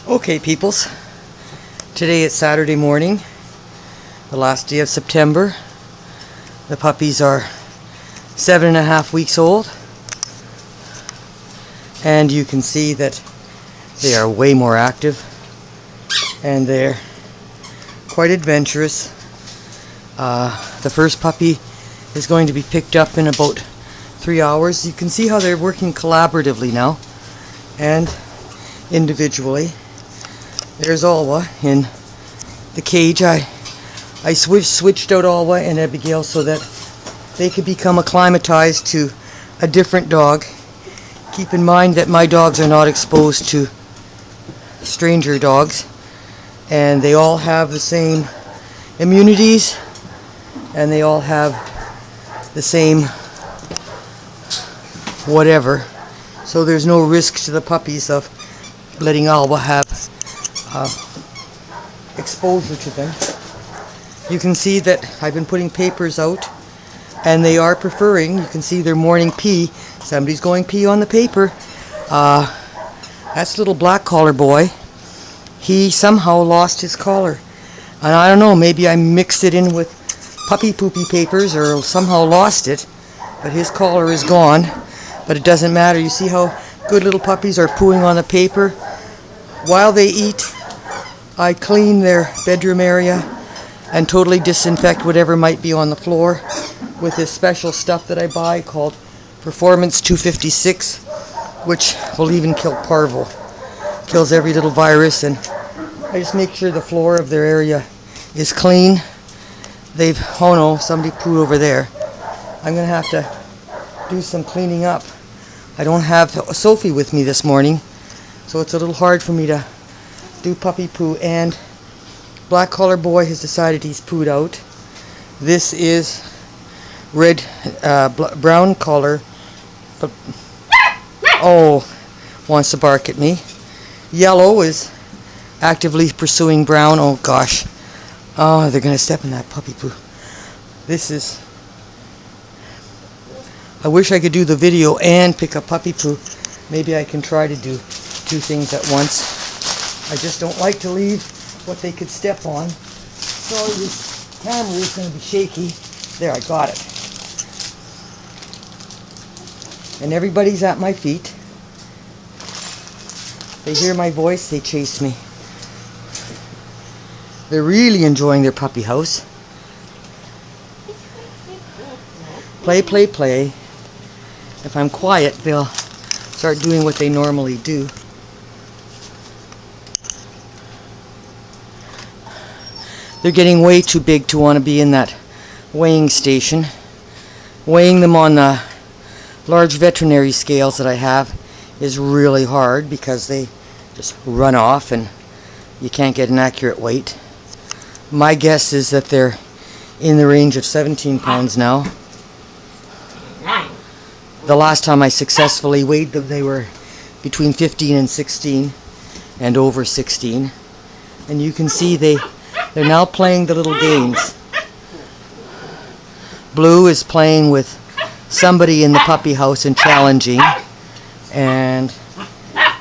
Okay, peoples. Today it's Saturday morning, the last day of September. The puppies are 7.5 weeks old, and you can see that they are way more active and they're quite adventurous. The first puppy is going to be picked up in about 3 hours. You can see how they're working collaboratively now and individually. There's Alwa in the cage. I switched out Alwa and Abigail so that they could become acclimatized to a different dog. Keep in mind that my dogs are not exposed to stranger dogs, and they all have the same immunities and they all have the same whatever, so there's no risk to the puppies of letting Alwa have exposure to them. You can see that I've been putting papers out and they are preferring, you can see their morning pee. Somebody's going pee on the paper. That's little black collar boy. He somehow lost his collar, and I don't know, maybe I mixed it in with puppy poopy papers or somehow lost it, but his collar is gone. But it doesn't matter. You see how good little puppies are pooing on the paper while they eat. I clean their bedroom area and totally disinfect whatever might be on the floor with this special stuff that I buy called Performance 256, which will even kill parvo. Kills every little virus, and I just make sure the floor of their area is clean. Oh no, somebody pooed over there. I'm going to have to do some cleaning up. I don't have Sophie with me this morning, so it's a little hard for me to do puppy poo, and black collar boy has decided he's pooed out. This is red, brown collar, but wants to bark at me. Yellow is actively pursuing brown. Oh gosh, they're gonna step in that puppy poo. I wish I could do the video and pick up puppy poo. Maybe I can try to do two things at once. I just don't like to leave what they could step on. So this camera is going to be shaky. There, I got it. And everybody's at my feet. They hear my voice, they chase me. They're really enjoying their puppy house. Play, play, play. If I'm quiet, they'll start doing what they normally do. They're getting way too big to want to be in that weighing station. Weighing them on the large veterinary scales that I have is really hard because they just run off and you can't get an accurate weight. My guess is that they're in the range of 17 pounds now. The last time I successfully weighed them, they were between 15 and 16 and over 16. And you can see they're now playing the little games. Blue is playing with somebody in the puppy house and challenging. And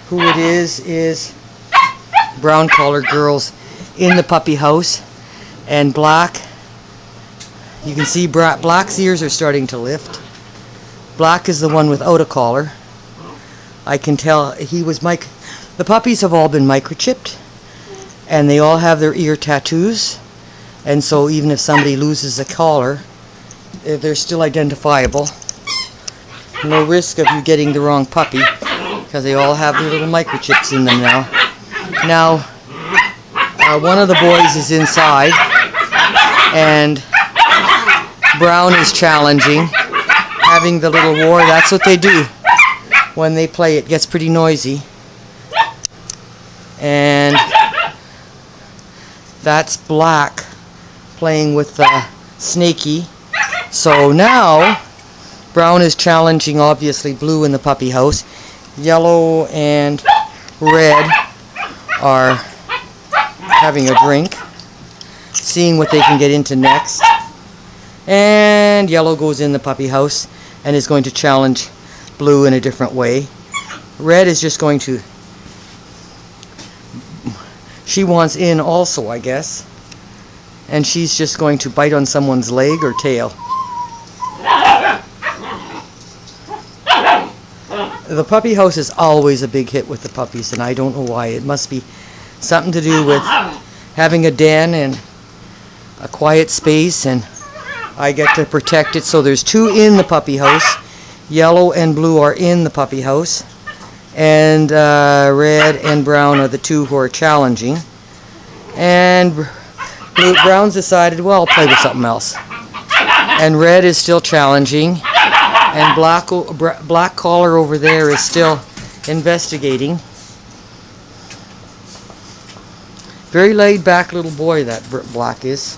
who it is brown collar girls in the puppy house. And black, you can see black's ears are starting to lift. Black is the one without a collar. I can tell the puppies have all been microchipped, and they all have their ear tattoos, and so even if somebody loses a collar, they're still identifiable. No risk of you getting the wrong puppy because they all have their little microchips in them now. Now, one of the boys is inside, and Brown is challenging, having the little war. That's what they do when they play. It gets pretty noisy. And that's Black playing with Snaky. So now Brown is challenging, obviously, Blue in the puppy house. Yellow and Red are having a drink, seeing what they can get into next. And Yellow goes in the puppy house and is going to challenge Blue in a different way. Red is just going to She wants in also, I guess. And she's just going to bite on someone's leg or tail. The puppy house is always a big hit with the puppies, and I don't know why. It must be something to do with having a den and a quiet space, and I get to protect it. So there's 2 in the puppy house. Yellow and blue are in the puppy house, and red and brown are the 2 who are challenging. And brown's decided, well, I'll play with something else. And red is still challenging. And black collar over there is still investigating. Very laid back little boy that black is.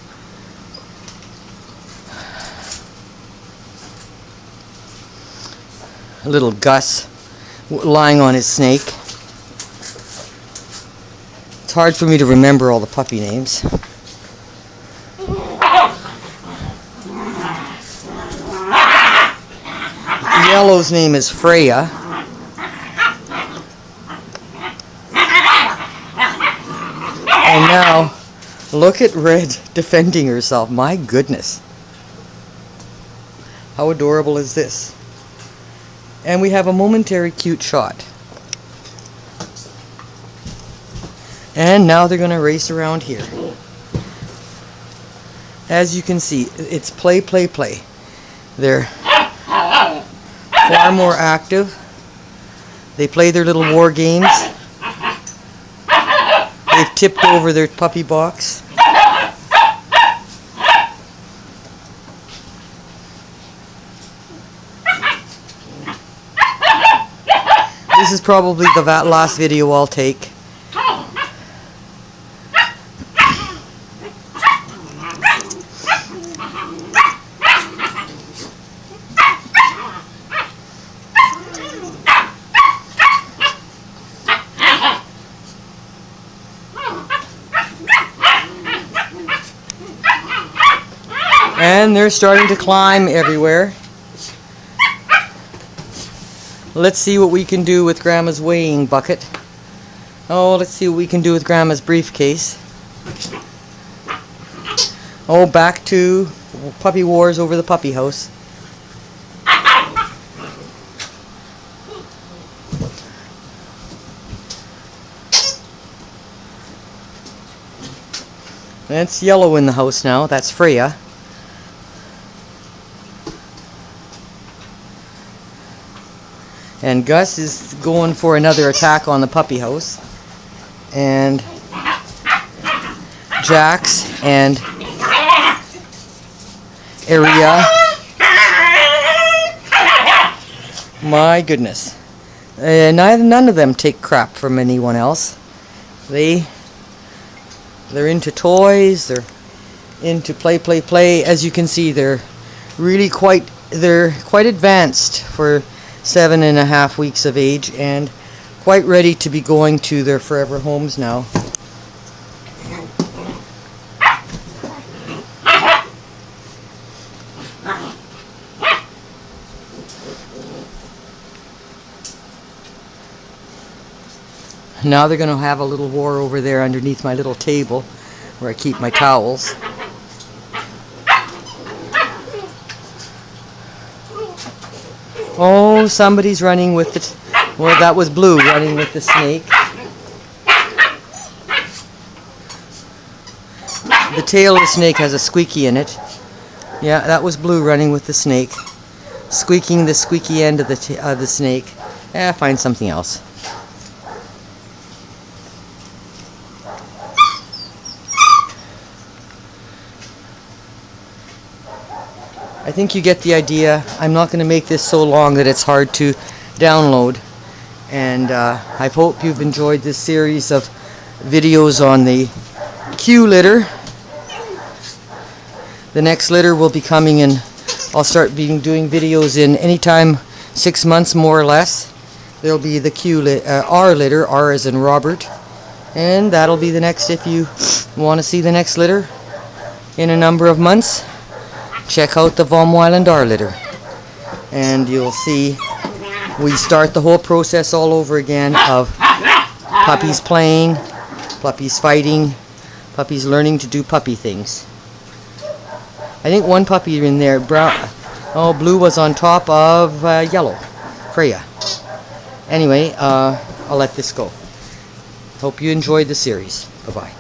Little Gus lying on his snake. It's hard for me to remember all the puppy names. Yellow's name is Freya. And now, look at Red defending herself. My goodness. How adorable is this? And we have a momentary cute shot. And now they're going to race around here. As you can see, it's play, play, play. They're far more active. They play their little war games. They've tipped over their puppy box. This is probably the last video I'll take. And they're starting to climb everywhere. Let's see what we can do with Grandma's weighing bucket. Oh, let's see what we can do with Grandma's briefcase. Oh, back to puppy wars over the puppy house. That's Yellow in the house now. That's Freya. And Gus is going for another attack on the puppy house. And Jax and Aria. My goodness. None of them take crap from anyone else. They're into toys. They're into play, play, play. As you can see, they're quite advanced for 7.5 weeks of age, and quite ready to be going to their forever homes now. Now they're going to have a little war over there underneath my little table where I keep my towels. Oh, somebody's running with the... Well, that was Blue running with the snake. The tail of the snake has a squeaky in it. Yeah, that was Blue running with the snake. Squeaking the squeaky end of the snake. Find something else. I think you get the idea. I'm not going to make this so long that it's hard to download. And I hope you've enjoyed this series of videos on the Q litter. The next litter will be coming in. I'll start doing videos in anytime 6 months, more or less. There'll be the R litter, R as in Robert. And that'll be the next. If you want to see the next litter in a number of months, check out the VomWeiland R litter, and you'll see we start the whole process all over again of puppies playing, Puppy's fighting. Puppy's learning to do puppy things. I think one puppy in there, brown. Oh, blue was on top of yellow. Freya. Anyway, I'll let this go. Hope you enjoyed the series. Bye-bye.